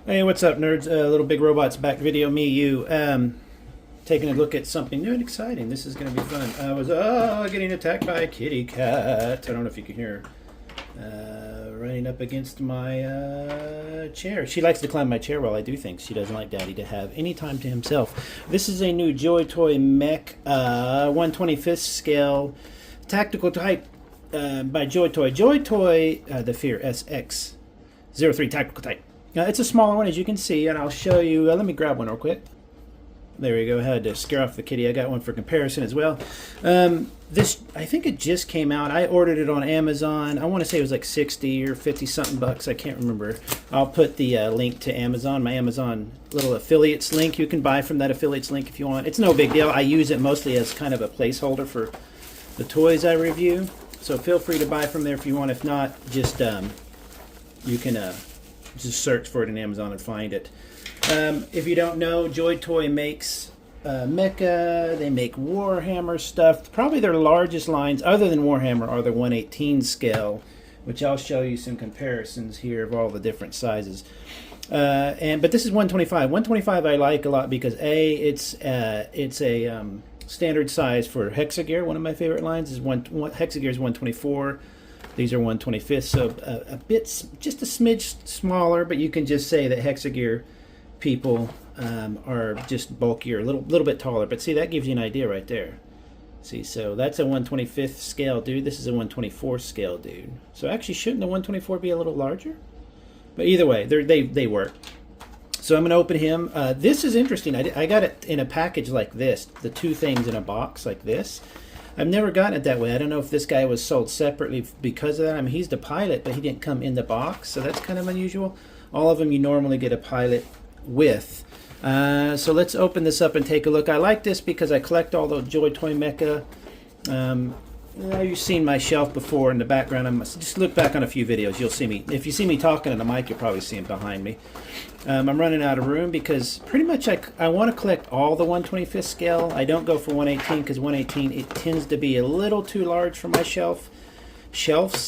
Hey, what's up, nerds? Little Big Robots back video, me, you. Taking a look at something new and exciting. This is going to be fun. I was getting attacked by a kitty cat. I don't know if you can hear her. Running up against my chair. She likes to climb my chair while I do things. She doesn't like Daddy to have any time to himself. This is a new JOYTOY mech, 1/25th scale, tactical type by JOYTOY. JOYTOY, the Fear XS-03 tactical type. It's a smaller one, as you can see, and I'll show you. Let me grab one real quick. There we go. I had to scare off the kitty. I got one for comparison as well. This, I think it just came out. I ordered it on Amazon. I want to say it was like 60 or 50 something bucks. I can't remember. I'll put the link to Amazon, my Amazon little affiliates link. You can buy from that affiliates link if you want. It's no big deal. I use it mostly as kind of a placeholder for the toys I review. So feel free to buy from there if you want. If not, just you can just search for it in Amazon and find it. If you don't know, JOYTOY makes mecha. They make Warhammer stuff. Probably their largest lines, other than Warhammer, are the 1/18 scale, which I'll show you some comparisons here of all the different sizes. But this is 125. 125 I like a lot because it's a standard size for Hexagear. One of my favorite lines is Hexagear is 124. These are 1/25, so a bit, just a smidge smaller, but you can just say that Hexagear people are just bulkier, a little bit taller. But see, that gives you an idea right there. See, so that's a 1/25th scale dude. This is a 1/24 scale dude. So actually, shouldn't the 1/24 be a little larger? But either way, they work. So I'm going to open him. This is interesting. I got it in a package like this, the two things in a box like this. I've never gotten it that way. I don't know if this guy was sold separately because of that. I mean, he's the pilot, but he didn't come in the box, so that's kind of unusual. All of them you normally get a pilot with. So let's open this up and take a look. I like this because I collect all the JOYTOY mecha. You've seen my shelf before in the background. Just look back on a few videos. You'll see me. If you see me talking in the mic, you'll probably see him behind me. I'm running out of room because pretty much I want to collect all the 1/25th scale. I don't go for 1/18 because 1/18 it tends to be a little too large for my shelves.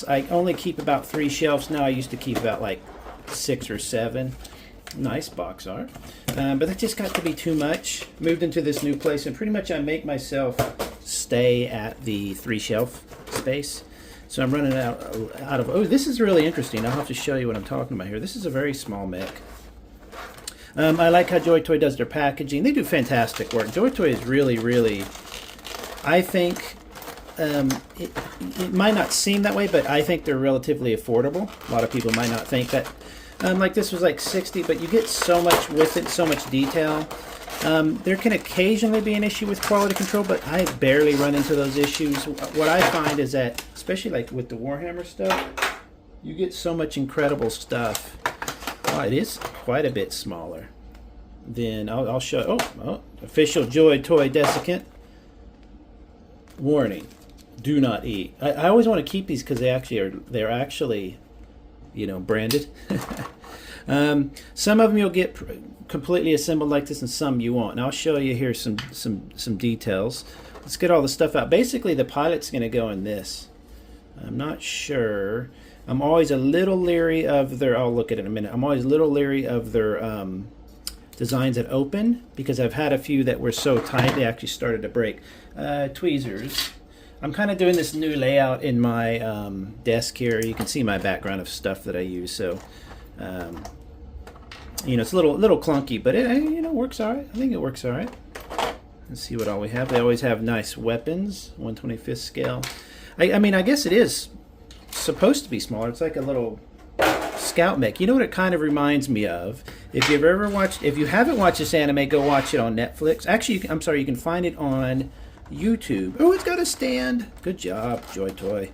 I only keep about 3 shelves now. I used to keep about like 6 or 7. Nice box art. But that just got to be too much. Moved into this new place and pretty much I make myself stay at the 3 shelf space. So I'm running out of, oh, this is really interesting. I'll have to show you what I'm talking about here. This is a very small mech. I like how JOYTOY does their packaging. They do fantastic work. JOYTOY is really, I think, it might not seem that way, but I think they're relatively affordable. A lot of people might not think that. Like this was like 60, but you get so much with it, so much detail. There can occasionally be an issue with quality control, but I barely run into those issues. What I find is that, especially like with the Warhammer stuff, you get so much incredible stuff. Oh, it is quite a bit smaller. Then I'll show. Oh, official JOYTOY desiccant. Warning: do not eat. I always want to keep these because they're actually, you know, branded. Some of them you'll get completely assembled like this, and some you won't. And I'll show you here some details. Let's get all the stuff out. Basically, the pilot's going to go in this. I'm not sure. I'm always a little leery of their. I'll look at it in a minute. I'm always a little leery of their designs that open because I've had a few that were so tight they actually started to break. Tweezers. I'm kind of doing this new layout in my desk here. You can see my background of stuff that I use. So, you know, it's a little clunky, but it, you know, works all right. I think it works all right. Let's see what all we have. They always have nice weapons, 1/25th scale. I mean, I guess it is supposed to be smaller. It's like a little scout mech. You know what it kind of reminds me of? If you've ever watched, if you haven't watched this anime, go watch it on Netflix. Actually, I'm sorry, you can find it on YouTube. Oh, it's got a stand. Good job, JOYTOY.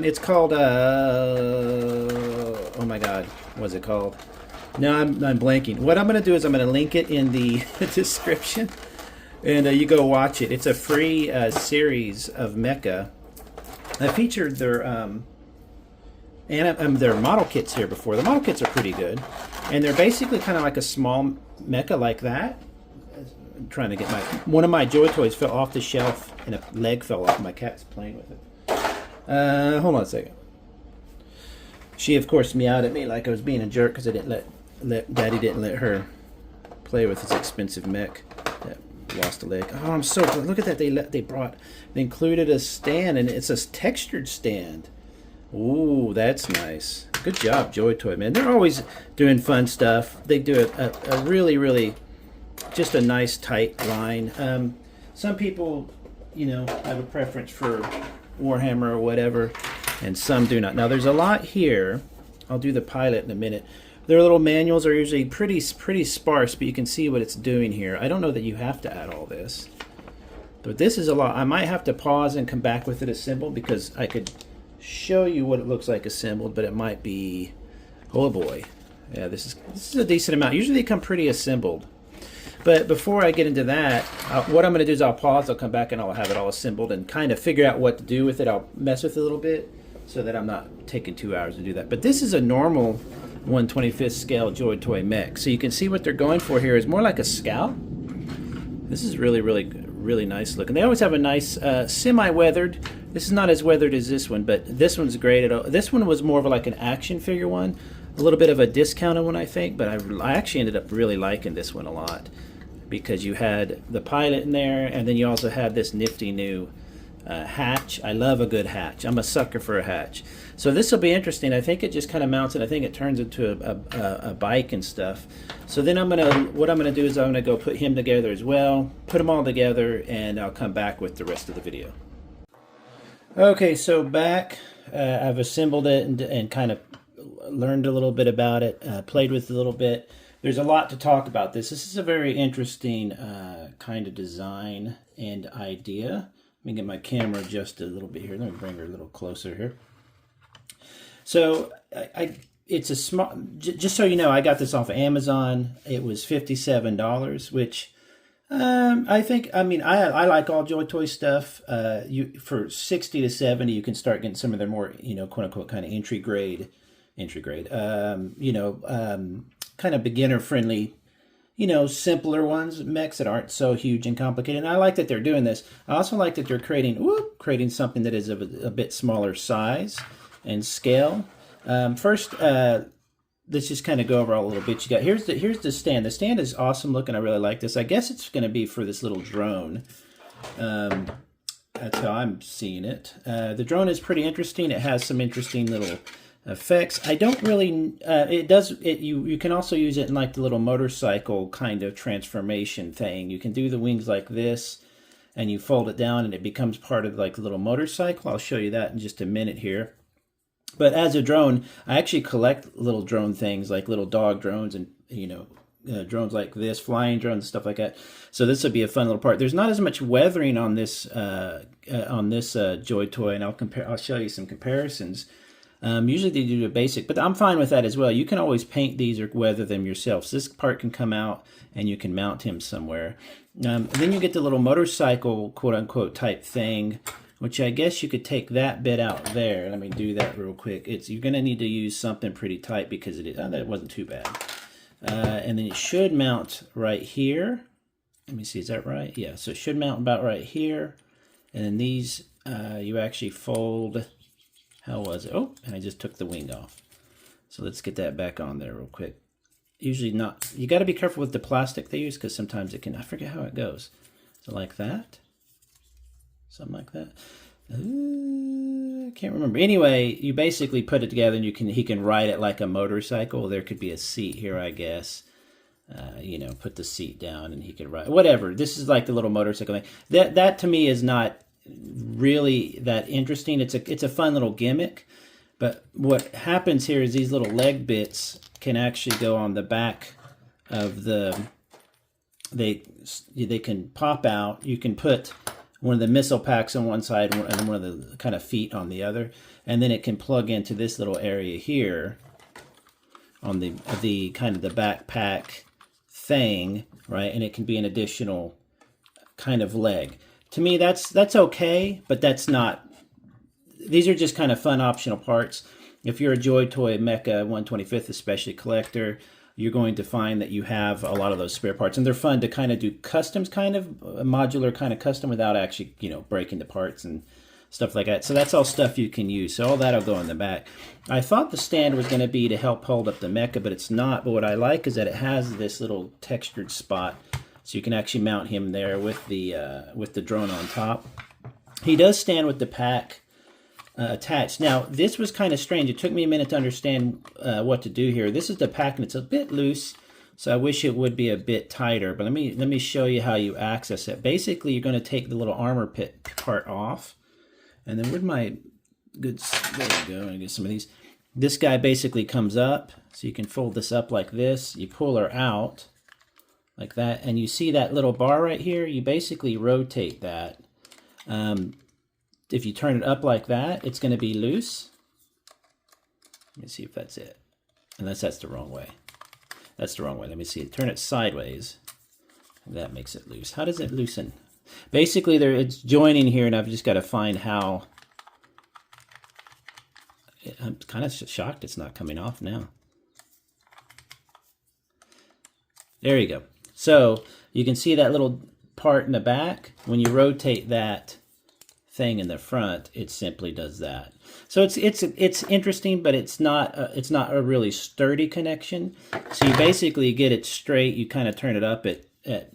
It's called, oh my God, what's it called? No, I'm blanking. What I'm going to do is I'm going to link it in the description, and you go watch it. It's a free series of mecha. I featured their model kits here before. The model kits are pretty good, and they're basically kind of like a small mecha like that. I'm trying to get one of my JOYTOYs fell off the shelf and a leg fell off. My cat's playing with it. Hold on a second. She of course meowed at me like I was being a jerk because I didn't let Daddy didn't let her play with his expensive mech that lost a leg. Oh, I'm so glad. Look at that. They included a stand, and it's a textured stand. Ooh, that's nice. Good job, JOYTOY, man. They're always doing fun stuff. They do a really, really just a nice tight line. Some people, you know, have a preference for Warhammer or whatever, and some do not. Now, there's a lot here. I'll do the pilot in a minute. Their little manuals are usually pretty sparse, but you can see what it's doing here. I don't know that you have to add all this, but this is a lot. I might have to pause and come back with it assembled, because I could show you what it looks like assembled, but it might be, oh boy, yeah, this is a decent amount. Usually they come pretty assembled. But before I get into that, what I'm going to do is I'll pause, I'll come back, and I'll have it all assembled and kind of figure out what to do with it. I'll mess with it a little bit so that I'm not taking 2 hours to do that. But this is a normal 1/25th scale JOYTOY mech. So you can see what they're going for here is more like a scout. This is really, really, really nice looking. They always have a nice semi-weathered. This is not as weathered as this one, but this one's great. This one was more of like an action figure one. A little bit of a discounted one, I think, but I actually ended up really liking this one a lot, because you had the pilot in there, and then you also had this nifty new hatch. I love a good hatch. I'm a sucker for a hatch. So this will be interesting. I think it just kind of mounts it. I think it turns into a bike and stuff. So then what I'm gonna do is I'm gonna go put him together as well, put them all together, and I'll come back with the rest of the video. Okay, so back, I've assembled it and kind of learned a little bit about it, played with it a little bit. There's a lot to talk about this. This is a very interesting kind of design and idea. Let me get my camera adjusted a little bit here. Let me bring her a little closer here. So it's a small, just so you know, I got this off of Amazon. It was $57, which I think, I mean, I like all JOYTOY stuff. For 60 to 70, you can start getting some of their more, you know, quote unquote kind of entry grade, you know, kind of beginner friendly, you know, simpler ones, mechs that aren't so huge and complicated. And I like that they're doing this. I also like that they're creating something that is of a bit smaller size and scale. First, let's just kind of go over all a little bit. You got here's the stand. The stand is awesome looking. I really like this. I guess it's going to be for this little drone. That's how I'm seeing it. The drone is pretty interesting. It has some interesting little effects. I don't really, you can also use it in like the little motorcycle kind of transformation thing. You can do the wings like this, and you fold it down and it becomes part of like the little motorcycle. I'll show you that in just a minute here. But as a drone, I actually collect little drone things, like little dog drones and, you know, drones like this, flying drones, stuff like that. So this would be a fun little part. There's not as much weathering on this JOYTOY, and I'll show you some comparisons. Usually they do a basic, but I'm fine with that as well. You can always paint these or weather them yourself. So this part can come out and you can mount him somewhere. And then you get the little motorcycle, quote unquote, type thing, which I guess you could take that bit out there. Let me do that real quick. You're going to need to use something pretty tight, because that wasn't too bad. And then it should mount right here. Let me see, is that right? Yeah, so it should mount about right here. And then these, you actually fold. How was it? Oh, and I just took the wing off. So let's get that back on there real quick. Usually not, you got to be careful with the plastic they use, because sometimes it can, I forget how it goes. So like that. Something like that. I can't remember. Anyway, you basically put it together, and he can ride it like a motorcycle. There could be a seat here, I guess. You know, put the seat down and he could ride. Whatever. This is like the little motorcycle thing. That to me is not really that interesting. It's a fun little gimmick. But what happens here is these little leg bits can actually go on the back of the. They can pop out. You can put one of the missile packs on one side and one of the kind of feet on the other, and then it can plug into this little area here on the kind of the backpack thing, right? And it can be an additional kind of leg. To me, that's okay, but that's not. These are just kind of fun optional parts. If you're a JOYTOY Mecha 1/25th, especially collector, you're going to find that you have a lot of those spare parts, and they're fun to kind of do customs, kind of a modular kind of custom, without actually, you know, breaking the parts and stuff like that. So that's all stuff you can use. So all that'll go in the back. I thought the stand was going to be to help hold up the mecha, but it's not. But what I like is that it has this little textured spot, so you can actually mount him there with the drone on top. He does stand with the pack attached. Now, this was kind of strange. It took me a minute to understand what to do here. This is the pack, and it's a bit loose, so I wish it would be a bit tighter. But let me show you how you access it. Basically, you're going to take the little armor pit part off, and then with my good, there we go. I get some of these. This guy basically comes up, so you can fold this up like this. You pull her out like that, and you see that little bar right here. You basically rotate that. If you turn it up like that, it's going to be loose. Let me see if that's it. Unless that's the wrong way. That's the wrong way. Let me see. Turn it sideways. And that makes it loose. How does it loosen? Basically, it's joining here, and I've just got to find how. I'm kind of shocked it's not coming off now. There you go. So you can see that little part in the back. When you rotate that thing in the front, it simply does that. So it's interesting, but it's not a really sturdy connection. So you basically get it straight. You kind of turn it up at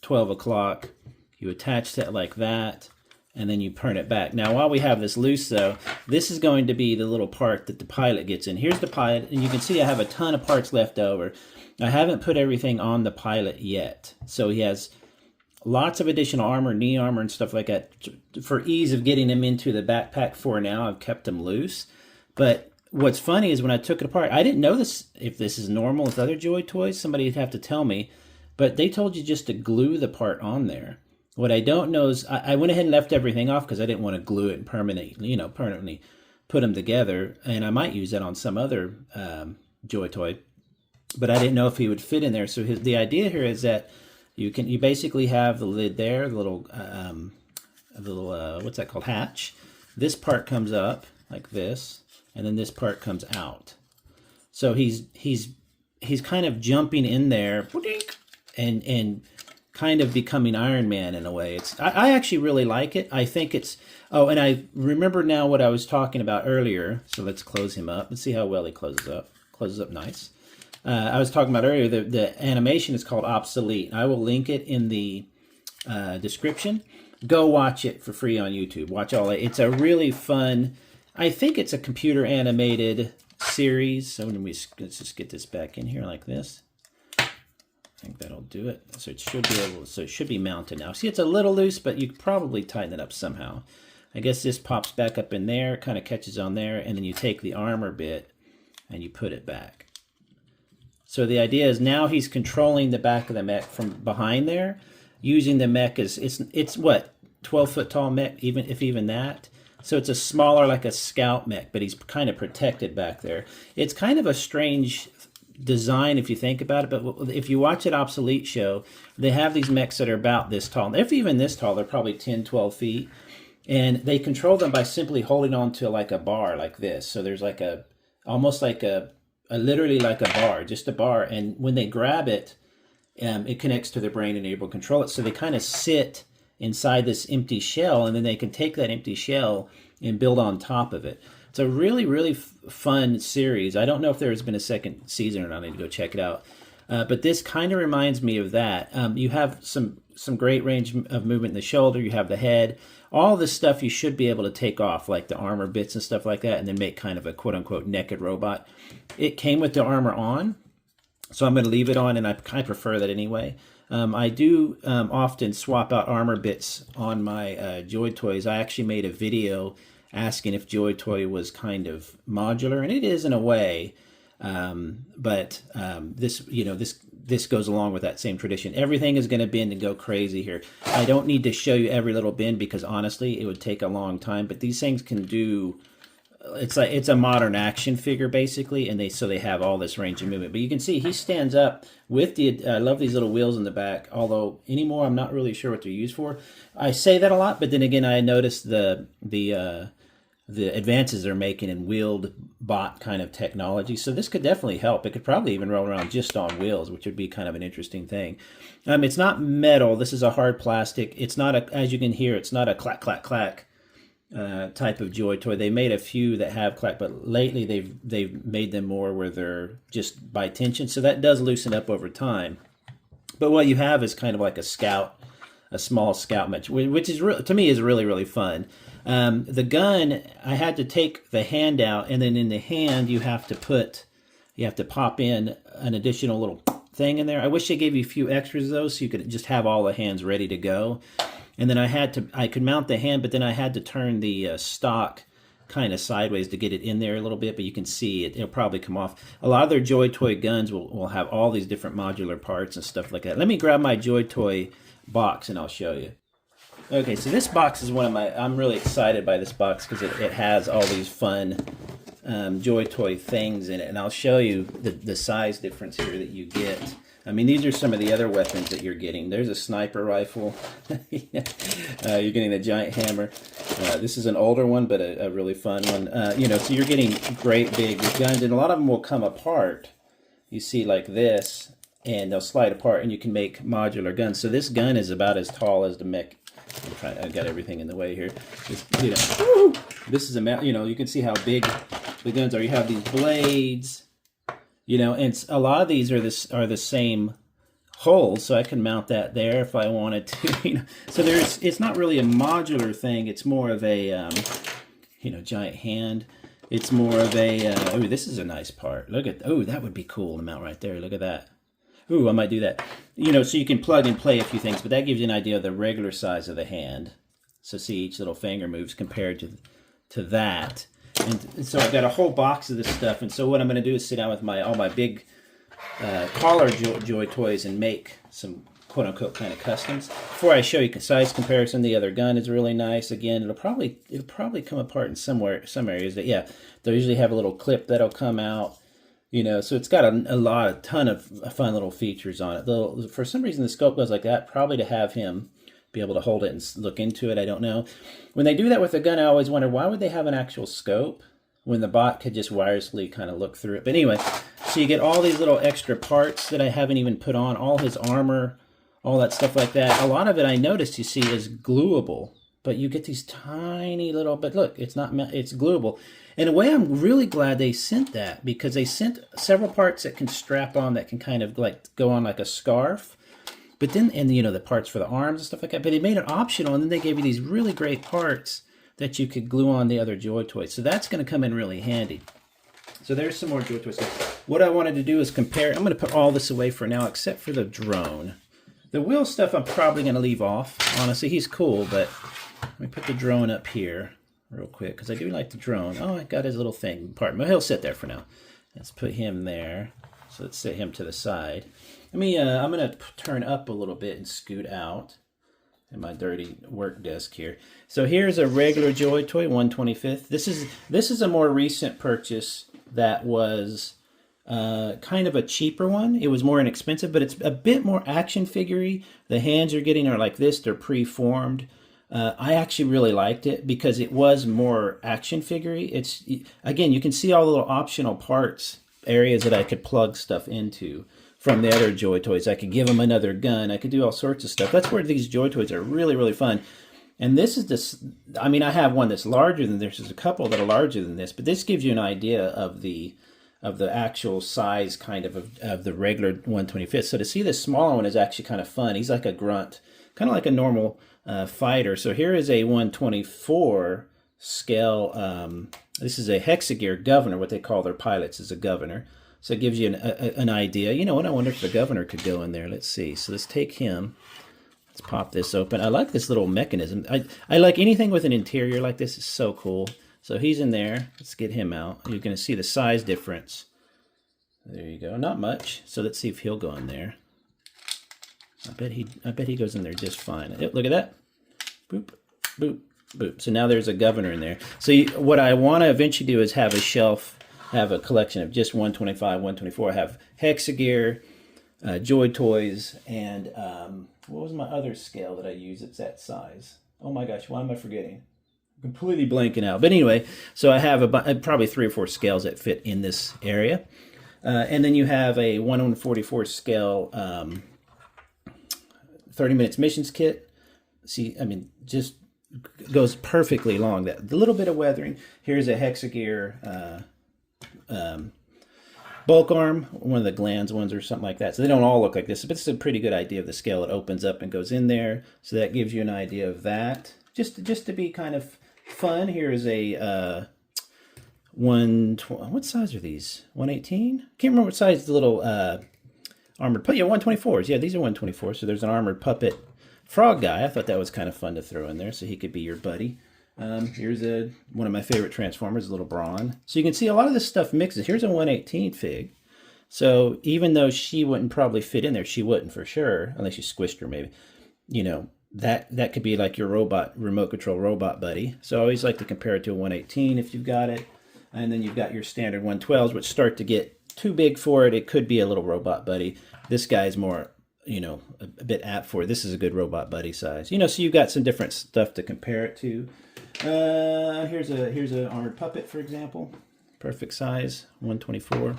12 o'clock. You attach that like that, and then you turn it back. Now, while we have this loose, though, this is going to be the little part that the pilot gets in. Here's the pilot, and you can see I have a ton of parts left over. I haven't put everything on the pilot yet, so he has lots of additional armor, knee armor, and stuff like that. For ease of getting them into the backpack for now, I've kept them loose. But what's funny is when I took it apart, I didn't know if this is normal with other Joy toys. Somebody would have to tell me. But they told you just to glue the part on there. What I don't know is I went ahead and left everything off because I didn't want to glue it and permanently put them together. And I might use that on some other Joy toy. But I didn't know if he would fit in there. So the idea here is that you basically have the lid there, the little what's that called, hatch. This part comes up like this, and then this part comes out. So he's kind of jumping in there and kind of becoming Iron Man in a way. I actually really like it. I think it's and I remember now what I was talking about earlier. So let's close him up. Let's see how well he closes up. Closes up nice. I was talking about earlier, the animation is called Obsolete. I will link it in the description. Go watch it for free on YouTube. Watch all it. It's a really fun, I think it's a computer animated series. So let's just get this back in here like this. I think that'll do it. So it should be mounted now. See, it's a little loose, but you could probably tighten it up somehow. I guess this pops back up in there, kind of catches on there, and then you take the armor bit and you put it back. So the idea is now he's controlling the back of the mech from behind there, using the mech as it's what, 12-foot tall mech, even that. So it's a smaller, like a scout mech, but he's kind of protected back there. It's kind of a strange design if you think about it, but if you watch an Obsolete show, they have these mechs that are about this tall. If even this tall, they're probably 10, 12 feet. And they control them by simply holding on to like a bar like this. So there's like almost like literally like a bar, just a bar. And when they grab it, it connects to their brain and able to control it. So they kind of sit inside this empty shell, and then they can take that empty shell and build on top of it. It's a really, really fun series. I don't know if there's been a second season or not. I need to go check it out. But this kind of reminds me of that. You have some great range of movement in the shoulder. You have the head. All this stuff you should be able to take off, like the armor bits and stuff like that, and then make kind of a quote-unquote naked robot. It came with the armor on, so I'm going to leave it on, and I kind of prefer that anyway. I do often swap out armor bits on my Joy toys. I actually made a video asking if Joy Toy was kind of modular, and it is in a way. But this goes along with that same tradition. Everything is going to bend and go crazy here. I don't need to show you every little bend because honestly, it would take a long time. But these things can do. It's a modern action figure basically, and they have all this range of movement. But you can see he stands up with the. I love these little wheels in the back. Although anymore, I'm not really sure what they're used for. I say that a lot, but then again, I noticed the advances they're making in wheeled bot kind of technology. So this could definitely help. It could probably even roll around just on wheels, which would be kind of an interesting thing. It's not metal. This is a hard plastic. It's not as you can hear, it's not a clack, clack, clack type of JOYTOY. They made a few that have clack, but lately they've made them more where they're just by tension. So that does loosen up over time. But what you have is kind of like a small scout match, which is to me is really, really fun. The gun, I had to take the hand out, and then in the hand you have to pop in an additional little thing in there. I wish they gave you a few extras of those so you could just have all the hands ready to go. And then I could mount the hand, but then I had to turn the stock kind of sideways to get it in there a little bit, but you can see it'll probably come off. A lot of their JOYTOY guns will have all these different modular parts and stuff like that. Let me grab my JOYTOY box and I'll show you. Okay, so this box is I'm really excited by this box because it has all these fun JOYTOY things in it, and I'll show you the size difference here that you get. I mean, these are some of the other weapons that you're getting. There's a sniper rifle. You're getting the giant hammer. This is an older one, but a really fun one. So you're getting great big guns, and a lot of them will come apart. You see like this, and they'll slide apart, and you can make modular guns. So this gun is about as tall as the mech. I've got everything in the way here. This is you can see how big the guns are. You have these blades. And a lot of these are the same holes, so I can mount that there if I wanted to. So it's not really a modular thing. It's more of a giant hand. It's more of a oh, this is a nice part. Look at that would be cool to mount right there. Look at that. Ooh, I might do that. So you can plug and play a few things, but that gives you an idea of the regular size of the hand. So see each little finger moves compared to that. And so I've got a whole box of this stuff, and so what I'm going to do is sit down with all my big collar JOYTOYs and make some quote-unquote kind of customs. Before I show you size comparison, the other gun is really nice. Again, it'll probably come apart in some areas. But yeah, they'll usually have a little clip that'll come out. So it's got a ton of fun little features on it. For some reason, the scope goes like that, probably to have him be able to hold it and look into it. I don't know. When they do that with a gun, I always wonder, why would they have an actual scope when the bot could just wirelessly kind of look through it? But anyway, so you get all these little extra parts that I haven't even put on, all his armor, all that stuff like that. A lot of it I noticed, you see, is gluable, but you get these tiny little, but look, it's gluable. In a way, I'm really glad they sent that, because they sent several parts that can strap on, that can kind of like go on like a scarf. But then, and the parts for the arms and stuff like that, but they made it optional, and then they gave you these really great parts that you could glue on the other JOYTOYs. So that's going to come in really handy. So there's some more JOYTOYs. What I wanted to do is compare. I'm going to put all this away for now, except for the drone. The wheel stuff I'm probably going to leave off. Honestly, he's cool, but let me put the drone up here real quick, because I do like the drone. Oh, I got his little thing part, but he'll sit there for now. Let's put him there. So let's set him to the side. I'm going to turn up a little bit and scoot out in my dirty work desk here. So here's a regular JOYTOY 1/25. This is a more recent purchase that was kind of a cheaper one. It was more inexpensive, but it's a bit more action figure-y. The hands you're getting are like this. They're pre-formed. I actually really liked it because it was more action figure-y. Again, you can see all the little optional parts, areas that I could plug stuff into from the other JOYTOYs. I could give them another gun. I could do all sorts of stuff. That's where these JOYTOYs are really, really fun. And this is this, I mean, I have one that's larger than this. There's a couple that are larger than this, but this gives you an idea of the actual size kind of the regular 1/25. So to see this smaller one is actually kind of fun. He's like a grunt, kind of like a normal fighter. So here is a 1/24 scale. This is a hexagear governor. What they call their pilots is a governor. So it gives you an idea. You know what? I wonder if the governor could go in there. Let's see. So let's take him. Let's pop this open. I like this little mechanism. I like anything with an interior like this. It's so cool. So he's in there. Let's get him out. You're going to see the size difference. There you go. Not much. So let's see if he'll go in there. I bet he goes in there just fine. Yep, look at that. Boop, boop, boop. So now there's a governor in there. So what I want to eventually do is have a shelf, have a collection of just 1/25, 1/24. I have hexagear, JOYTOYs, and what was my other scale that I use that's that size? Oh my gosh, why am I forgetting? I'm completely blanking out. But anyway, so I have probably 3 or 4 scales that fit in this area. And then you have a 1/44 scale 30 minutes missions kit. See, I mean, just goes perfectly along that. The little bit of weathering. Here's a hexagear bulk arm, one of the glands ones or something like that. So they don't all look like this, but it's a pretty good idea of the scale. It opens up and goes in there, so that gives you an idea of that. Just to be kind of fun, here is a 120. What size are these? 118? Can't remember what size the little armored puppet. Yeah, 124s. Yeah, these are 124. So there's an armored puppet frog guy. I thought that was kind of fun to throw in there, so he could be your buddy. Here's one of my favorite Transformers, a little Brawn. So you can see a lot of this stuff mixes. Here's a 118 fig. So even though she wouldn't probably fit in there, she wouldn't for sure, unless you squished her maybe. You know, that could be like your robot, remote control robot buddy. So I always like to compare it to a 118 if you've got it. And then you've got your standard 112s, which start to get too big for it. It could be a little robot buddy. This guy's more, you know, a bit apt for it. This is a good robot buddy size. You know, so you've got some different stuff to compare it to. Here's a armored puppet, for example. Perfect size, 124.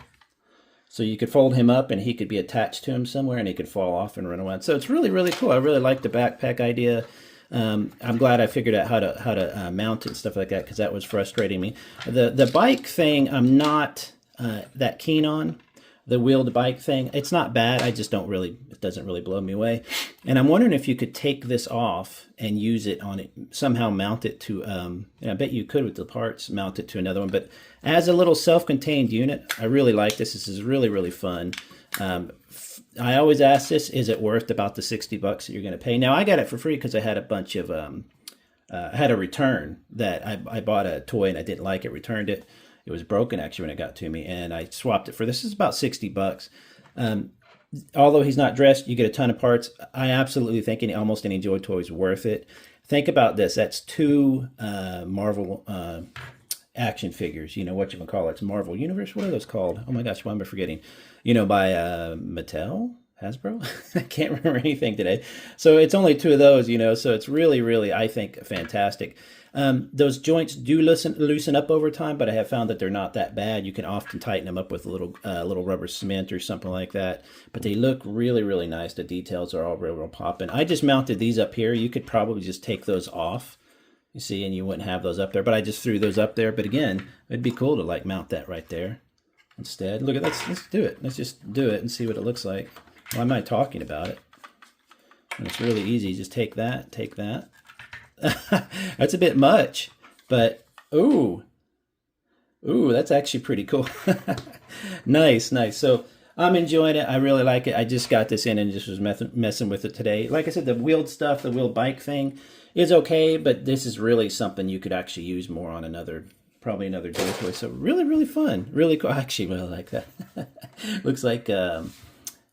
So you could fold him up and he could be attached to him somewhere and he could fall off and run away. So it's really, really cool. I really like the backpack idea. I'm glad I figured out how to mount it and stuff like that, because that was frustrating me. The bike thing, I'm not that keen on. The wheeled bike thing, it's not bad. I just don't really, it doesn't really blow me away. And I'm wondering if you could take this off and use it on it, somehow mount it to, I bet you could with the parts, mount it to another one. But as a little self-contained unit, I really like this. This is really, really fun. I always ask this, is it worth about the $60 that you're going to pay? Now, I got it for free because I had a bunch of, I had a return that I bought a toy and I didn't like it, returned it. It was broken actually when it got to me, and I swapped it for this. Is about $60. Although he's not dressed, you get a ton of parts. I absolutely think almost any Joy Toy is worth it. Think about this. That's 2 Marvel action figures. You know what you can call it? It's Marvel Universe. What are those called? Oh my gosh, why am I forgetting? You know, by Mattel? Hasbro? I can't remember anything today. So it's only 2 of those, you know, so it's really, really, I think, fantastic. Those joints do loosen up over time, but I have found that they're not that bad. You can often tighten them up with a little rubber cement or something like that. But they look really, really nice. The details are all real popping. I just mounted these up here. You could probably just take those off, you see, and you wouldn't have those up there. But I just threw those up there. But again, it'd be cool to like mount that right there instead. Look at let's do it. Let's just do it and see what it looks like. Why am I talking about it? And it's really easy. Just take that, take that. That's a bit much, but ooh, that's actually pretty cool. Nice. So I'm enjoying it. I really like it. I just got this in and just was messing with it today. Like I said, the wheeled stuff, the wheeled bike thing is okay, but this is really something you could actually use more on probably another Joy Toy. So really, really fun. Really cool. I actually really like that. Looks like,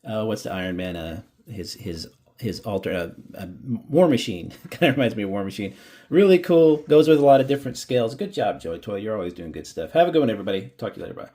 what's the Iron Man, his alter War Machine. Kind of reminds me of War Machine. Really cool. Goes with a lot of different scales. Good job, Joy Toy. You're always doing good stuff. Have a good one, everybody. Talk to you later. Bye.